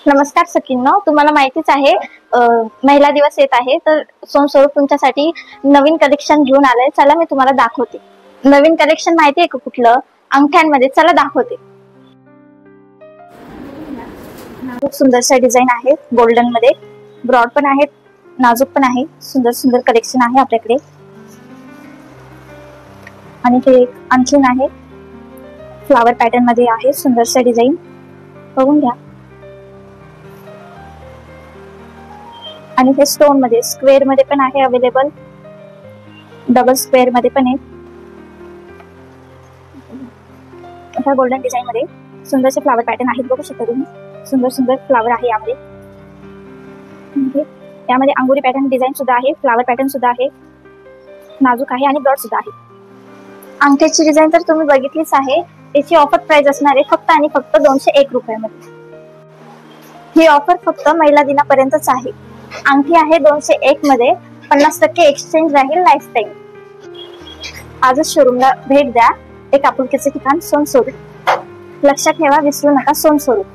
नमस्कार सखींनो, तुम्हाला माहितीच आहे महिला दिवस येत आहे, तर सोनस्वरूप तुमच्यासाठी नवीन कलेक्शन घेऊन आलंय. चला मी तुम्हाला दाखवते. नवीन कलेक्शन माहिती आहे का कुठलं? अंगठ्यांमध्ये. चला दाखवते. खूप सुंदरशा डिझाईन आहेत, गोल्डन मध्ये. ब्रॉड पण आहेत, नाजूक पण आहे. सुंदर सुंदर कलेक्शन आहे आपल्याकडे. आणि हे एक अंगठी आहे, फ्लावर पॅटर्न मध्ये आहे. सुंदरशा डिझाईन बघून घ्या. आणि हे स्टोन मध्ये, स्क्वेअर मध्ये पण आहे अवेलेबल, डबल स्क्वेअर मध्ये पण आहे. ह्या गोल्डन डिझाईन मध्ये सुंदरसे फ्लावर पॅटर्न आहेत, बघू शकता तुम्ही. सुंदर सुंदर फ्लावर आहे यामध्ये. यामध्ये अंगुरी पॅटर्न डिझाईन सुद्धा आहे, फ्लावर पॅटर्न सुद्धा आहे, नाजूक आहे आणि ब्रॉड सुद्धा आहे. अंगठ्याची डिझाईन तर तुम्ही बघितलीच आहे. याची ऑफर प्राइस असणार आहे फक्त आणि फक्त 201 रुपयामध्ये. ही ऑफर फक्त महिला दिनापर्यंतच आहे. अंगठी आहे 201 मध्ये. 50% एक्सचेंज राहील लाईफ टाइम. आजच शोरूमला भेट द्या. एक आपुलकीचे ठिकाण सोनस्वरूप. लक्षात ठेवा, विसरू नका, सोनस्वरूप.